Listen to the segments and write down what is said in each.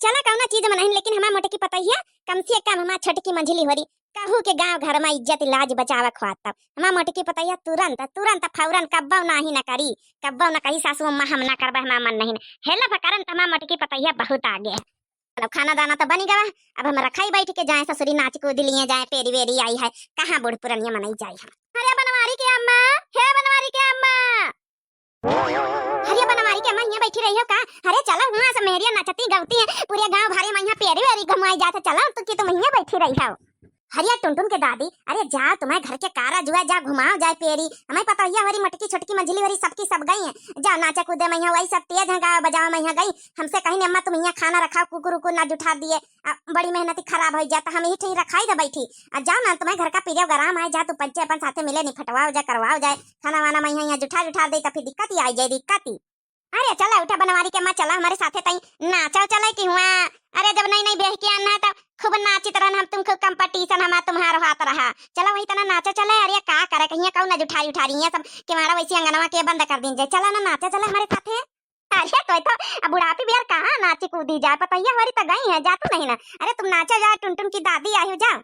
चला कौना चीज में नहीं, लेकिन हमार मोटे की पता ही है कम से कम हमार छठ की मंझली हो रही कहू के गांव घर में इज्जत लाज बचावा खवाता हमार मोटे की पता है तुरंत तुरंत फौरन कब्बा नाही ना करी कब्बा ना कही सासू अम्मा हम ना करबा हमार मन नहीं हेला फकरन हमार मोटे की पता है बहुत आगे है। अब खाना दाना तो बनी गवा, अब हम रखाई बैठ के जाए ससुरी नाच कूद लिए जाए पेरी वेरी आई है कहाँ बूढ़ पुरनिया मनाई जाए हम। अरे बनवारी के अम्मा, हे बनवारी के अम्मा, अरे बनवारी के अम्मा यहाँ बैठी रही हो का? अरे चलो वहाँ से मेरिया नचती गवती है पूरे गांव भरे में यहाँ पेरी वेरी घुमाई जाते चलो तो कि तुम यहाँ बैठी रही हो। हरिया टुनटुन के दादी, अरे जा तुम्हारे घर के कारा जुआ जा घुमाओ जाए पेरी, हमें पता है हमारी मटकी छोटकी मंझली हरी सबकी सब गई है, जा नाचा कूदे मैं वही सब तेज है गाँव बजाओ मैं गई, हमसे कहीं अम्मा तुम यहाँ खाना रखाओ कुकुर उकुर ना जुठा दिए बड़ी मेहनती खराब हो जाता हम यही रखाई दे बैठी जाओ ना तुम्हारे घर का पीरियो गराम आए जा तू पंचे अपन साथे मिले नहीं फटवाओ जा करवाओ जाए खाना वाना मैं यहाँ जुठा जुठा दे तो फिर दिक्कत ही आई जाए दिक्कत ही। अरे चला उठा बनवारी के अम्मा चला हमारे साथे तई नाचा चले कि हुआ, अरे जब नहीं नहीं बेह के आना है तब खूब नाचित रहन हम तुम खूब कंपटीशन हम तुम्हारा हाथ रहा चला वही तना नाचा चले। अरे का करे कहीं कहू ना उठारी उठारी है सब कि हमारा वैसे अंगनवा के बंद कर दीजिए चला ना नाचा चले हमारे साथे। अरे तो अब बुढ़ापी बिहार कहाँ नाची कूदी जाए पता ही हमारी तो गई है जा तू नहीं ना, अरे तुम नाचा जाए टुनटुन की दादी आई हो जा।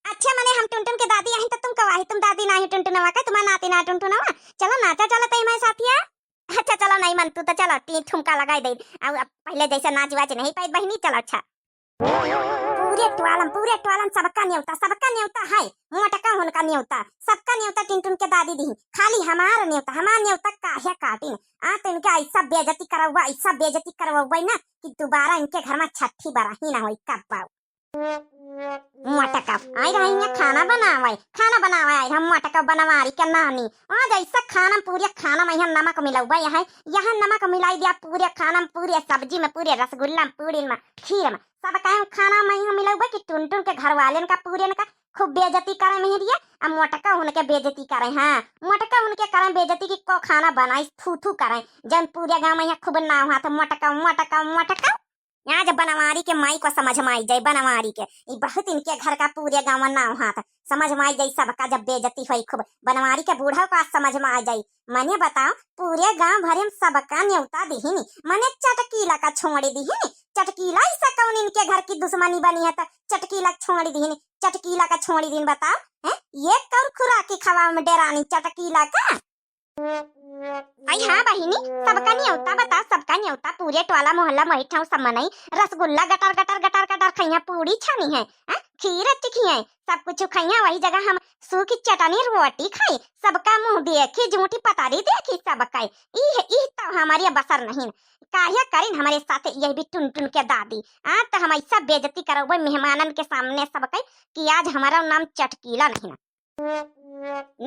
अच्छा मने हम टुनटुन की दादी आई तो तुम कवाही तुम दादी नहीं टुनटुनवा का तुम्हारा नाती ना टुनटुनवा चलो नाचा चलो तई हमारे साथिया। अच्छा चलो नहीं मन तू तो चलो टी ठुमका लगाई दे अब पहले जैसे नाच वाच नहीं पाई बहनी चलो। अच्छा पूरे टवालम सबका न्योता है मोटका उनका न्योता सबका न्योता टिनटुन के दादी दी खाली हमारा न्योता काहे काटी आ तो इनके ऐसा बेइज्जती करवा ना कि दोबारा इनके घर में छठी बारा ही ना होई कब पाओ। मोटका आई रही खाना बनावे आई हम मोटका बनवारी के नानी आज ऐसा खाना पूरे खाना में यहाँ नमक मिलाऊबा यहाँ नमक मिलाई दिया पूरे खाना में पूरे सब्जी में पूरे रसगुल्ला में पूरी में खीर में सब कहे खाना में यहाँ मिलाऊबा कि टुनटुन के घर वाले का पूरे का खूब बेइज्जती करे मेहरिया अब मोटका उनके बेइज्जती करे। हाँ मोटका उनके करे बेइज्जती की को खाना बनाई थू करे जब पूरे गाँव में यहाँ खूब नाम हाथ मोटका यहाँ जब बनवारी के माई को समझ में आई जाए बनवारी के बहुत इनके घर का पूरे गाँव में नाम हाथ समझ में आई जाए सबका जब बेइज्जती हुई खूब बनवारी के बूढ़ा को समझ में आ जाये। मने बताओ पूरे गांव भरे में सबका न्योता दिहिनी मने चटकीला का छोड़ी दिहिनी चटकीला ऐसा कौन इनके घर की दुश्मनी बनी है तो चटकीला छोड़ी दिहिनी चटकीला का छोड़ी दिन बताओ है ये कौन खुराकी खवा में डेरानी चटकीला का। आई हाँ बहिनी सबका न्योता बता सबका न्योता पूरे टोला मोहल्ला महिठाऊ सब मनाई रसगुल्ला गटर खैया पूरी छानी है खीर टिकी है सब कुछ खैया वही जगह हम सूखी चटनी रोटी खाई सबका मुंह देखी झूठी पतारी देखी सबका तो हमारी बसर नहीं काहे करीन हमारे साथ यही भी टुनटुन के दादी आज तो हम ऐसा बेइज्जती करोगे मेहमानन के सामने सबका कि आज हमारा नाम चटकीला नहीं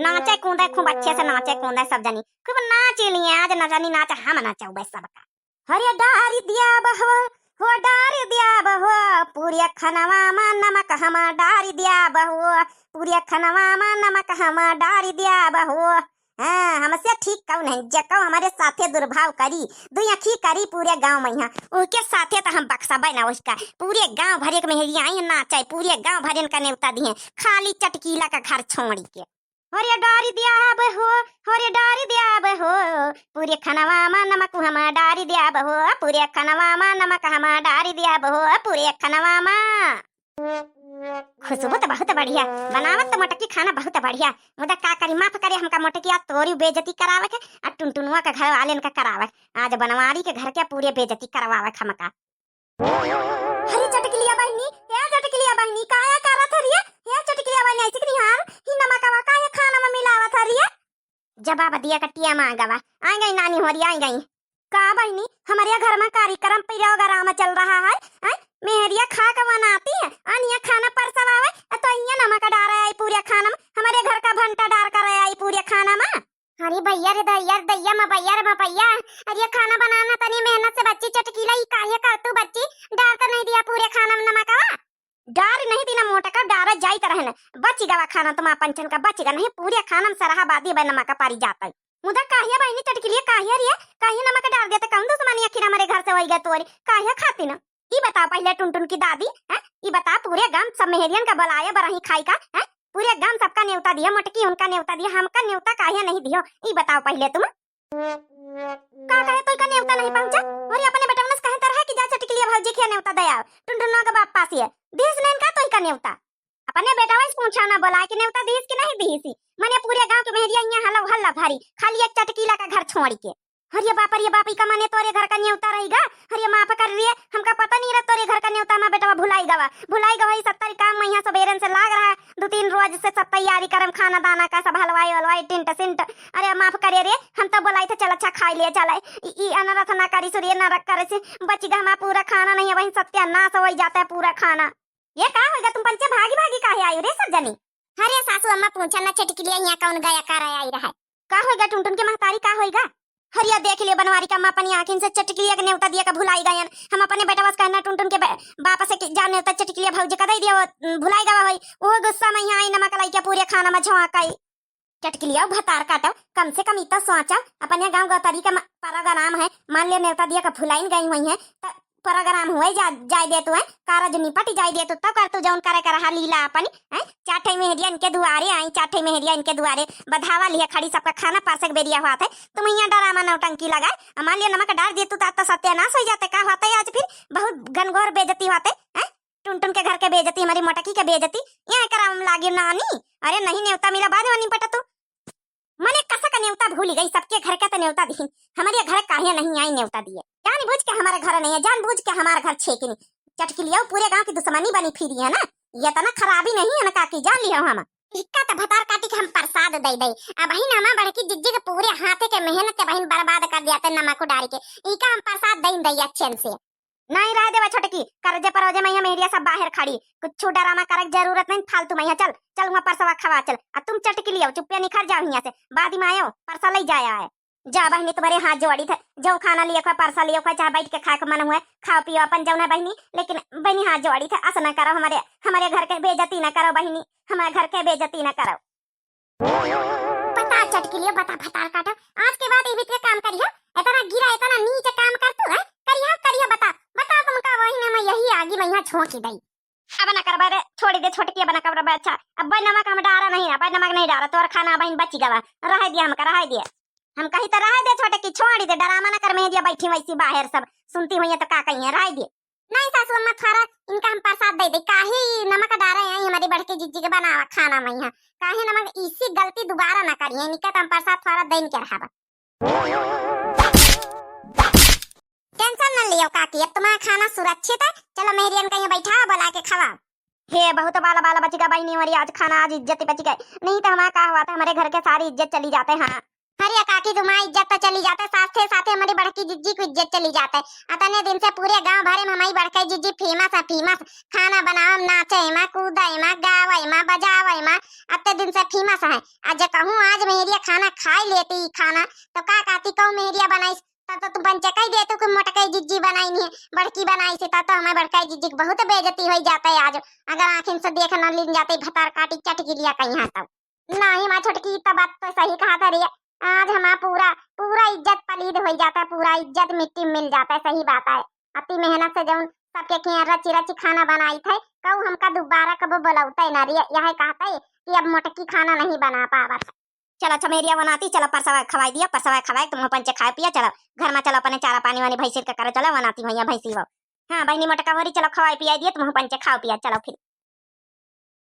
नाचे कूदे खूब अच्छे से नाचे कूदे सब जनी खूब नाच लिए आज न जानी नाच हम नाचा बस सबका। हरे डारी दिया बहो हो डारी दिया बहो पूरे खनवा में नमक हम डारी दिया बहो पूरे खनवा में नमक हम डारी दिया बहो। हाँ हमसे ठीक कौन है जको हमारे साथे दुर्भाव करी दुखी करी पूरे गांव में यहाँ उसके साथे तो हम बक्सा बना उसका पूरे गांव भरे में आई नाचे पूरे गांव भरे का न्योता दिए खाली चटकीला का घर छोड़ी के। अरे डारी दिया बहो अरे डारी दिया बहो पूरे खनवा में नमक हम डारी दिया बहो पूरे खनवा में नमक हम डारी दिया बहो पूरे खनवा में। खुशबू तो बहुत बढ़िया बनावत तो मोटकी खाना बहुत बढ़िया मुदा का करी माफ करे हमका मोटकी आज तोरी बेइज्जती करावे के आ टुनटुनुआ के घर वाले का करावे आज बनवारी के घर के पूरे बेइज्जती करवावे हमका। हरी चटकलिया बहनी काया करत हरिया ये चटकलिया बहनी ऐसे कि यार ही नमकवा काया खाना में मिलावत हरिया जवाब दिया कटिया मांगवा आ गई नानी होरी आ गई का बहनी हमारे घर में कार्यक्रम प्रोग्राम चल रहा है मेहरिया खा के बनाती है अनिया खाना परसवावे तो इया नमक डाल आई पूरे खाना में हमारे घर का भंटा डाल कर आई पूरे खाना में। अरे भैया रे दैया भैया अरे खाना बनाना तनी मेहनत से बच्ची चटकीला ही काहे कर तू बच्ची डाल कर नहीं दिया पूरे खाना में नमकवा डाल नहीं दी ना मोटका डाल जाई तरह न बची गवा खाना तुम पंचन का बचेगा नहीं पूरे खाना में सराहाबादी बे नमक पारी जाता मुदा काहे बहनी चटकीलिया काहे रे काहे नमक डाल देते कौन दुश्मनी आखिर हमारे घर से वही गए तोरी काहे खाती ना ई बता पहले टुनटुन की दादी है ई बता पूरे गांव सब मेहरियन का बलाया बरही खाई का है पूरे गांव सबका न्योता दिया मोटकी उनका न्योता दिया हमका न्योता काहे नहीं दियो ई बताओ पहले तुम का कहे तो का न्योता नहीं पहुंचा और अपने बेटा मनस कहे तरह की जा चटकीलिया भौजी के न्योता दया टुनटुनो के बाप पास है दिस नहीं का तो का न्योता अपने बेटा वाइस पूछा ना बोला कि न्योता दीस कि नहीं दीसी मैंने पूरे गांव के मेहरिया यहाँ हल्ला हल्ला भारी खाली एक चटकीला का घर छोड़ के हरिया बापी का माने तोरे घर का न्योता रहेगा हरिया माफ कर रही है हमका पता नहीं रहा तोरे घर का न्योता मैं बेटा भुलाई गवा 70 काम मैं यहाँ सवेरे से लाग रहा है 2-3 रोज से सब तैयारी करम खाना दाना का सब हलवाई हलवाई टिंट सिंट अरे माफ करे रे हम तो बोलाई थे चल अच्छा खा लिया चला ई अनरथ ना करी सूर्य ना रख करे से बची गा हमारा पूरा खाना नहीं है वही सत्यानाश हो जाता है पूरा खाना ये का होगा तुम पंचे भागी भागी काहे आयो रे सब जनी अरे सासू अम्मा पूछा ना चटकलिया यहाँ कौन गया कर आई रहा है का होगा टुनटुन के महतारी का होगा हरिया देख लियो बनवारी का अम्मा अपनी आंखिन से चटकलिया के न्योता दिया का भुलाई गयन हम अपने बेटा बस कहना टुनटुन के बाप से जान न्योता चटकलिया भौजी का दे दिया भुलाई गवा होई वो गुस्सा में यहाँ आई नमक लाई के पूरे खाना में झोंकाई चटकलिया भतार काटो कम से कम इतना सोचा अपने गांव गौतरी का परगराम है मान लियो न्योता दिया का भुलाइन गई हुई है परगराम हुए जाय दे तू है कारज निपट जाय दे तू तब कर तू जौन करे कर लीला अपनी है चाठे मेहरिया इनके दुआरे आई चाठे मेहरिया इनके दुआरे बधावा लिया खड़ी सबका खाना पासक बेरिया हुआ था तुम यहाँ डरामा नौटंकी लगाए मान लिया नमक डाल दिए तू तो सत्यानाश हो जाते का होता है आज फिर बहुत घनघोर बेइज्जती होते हैं टुनटुन के घर के बेइज्जती हमारी मोटकी के बेइज्जती यहाँ कराम लागी नानी अरे नहीं न्योता मेरा बाद में पटा तू मने कसा का न्योता भूल गई सबके घर का तो न्योता दी हमारे घर काहे नहीं आई न्योता दिए जान बुझ के हमारे घर नहीं है जान बुझ के हमारा घर छेकनी चटकलिया पूरे गांव की दुश्मनी बनी फिरी है ना ये तो ना खराबी नहीं है ना काकी जान लियो हम इक्का तो भतार काटी के हम प्रसाद दे दे अब बहिन हमा बड़की जिज्जी के पूरे हाथे के मेहनत के बहिन बर्बाद कर दिया थे नमक डाल के इका हम प्रसाद दे दई अच्छे से नहीं रह देवा छोटकी करजे परोजे मैं मेहरिया सब बाहर खड़ी कुछ डरामा करे जरूरत नहीं फालतू मैं चल चल वहां परसवा खवा चल अब तुम चटकी लियो चुप्पे निखर जाओ यहाँ से बाद में आयो परसा ले जाया है जा बहनी तुम्हारे हाथ जोड़ी थे जो खाना लियो खा परसा लियो खा चाहे बैठ के खा के मन हुए खाओ पियो अपन जाओ ना बहनी लेकिन बहनी हाथ जोड़ी थे ऐसा न करो हमारे घर के बेइज्जती न करो बहनी हमारे घर के बेइज्जती न करो बता चटकी लियो बता भतार काटा आज के बाद ये भी काम करियो इतना गिरा इतना नीचे काम कर तू है करियो बता बता तुमका वही ना मैं यही आगी मैं यहाँ छोंकी दई अब ना करबा रे छोड़ी दे छोटकी बना करबा अच्छा अब नमक हम डारा नहीं अब नमक नहीं डारा तोर खाना बहन बच गवा रह दिया हम कहीं तो रह दे छोटे की छोड़ी दे डरामा ना कर मेहरिया बैठी वैसी बाहर सब सुनती हुई है तो का कहीं रह दे नहीं सासू अम्मा थारा इनका हम प्रसाद दे दे काहे नमक डारा है हमारी बड़की जिज्जी के बनावा खाना में यहाँ काहे नमक इसी गलती दोबारा ना करिए इनका हम प्रसाद थारा देन के रहावा टेंशन न लियो काकी अब तुम्हारा खाना सुरक्षित है चलो मेहरियन कहीं बैठा बोला के खवा हे बहुत बाला बाला बच गया बहनी हमारी आज खाना आज इज्जत बच गई नहीं तो हमारा क्या हुआ था हमारे घर के सारी इज्जत चली जाते हाँ अरे काकी तुम्हारी इज्जत तो चली जाता है साथ हमारी बड़की जिज्जी की इज्जत चली जाता है अतने दिन से पूरे गांव भरे में हमारी बड़की जिज्जी फेमस खाना बनाओ नाचे माँ कूदे माँ गावे माँ बजावे माँ अतने दिन से फेमस है आज कहूँ आज मेहरिया खाना खाई लेती खाना तो का काती कहूँ मेहरिया बनाई तो तुम पंचे कही दे तो मोटकई जिज्जी बनाई नहीं बड़की बनाई से तो हमें बड़कई जिज्जी बहुत बेइज्जती हो जाता है आज अगर आँखिन से देख न लिन जाते भतार काटी चटकी लिया कहीं तब नहीं माँ छोटकी तो बात तो सही कहा था रे आज हमारा पूरा इज्जत पलीद हो जाता है पूरा इज्जत मिट्टी मिल जाता है सही बात है अति मेहनत से जौन सबके खिया रची खाना बनाई थे कहूँ हमका दोबारा कब बोलौता है ना रे यह कहता है कि अब मोटकी खाना नहीं बना पावा चलो अच्छा मेरिया बनाती चलो परसवा खवाई दिया परसवा खवाए तुम पंचे खाए पिया चलो घर में चलो अपने चारा पानी वानी भैंसी का करो चलो बनाती भैया भैंसी वो हाँ बहनी मोटका भरी चलो खवाई पिया दिए तुम पंचे खाओ पिया चलो फिर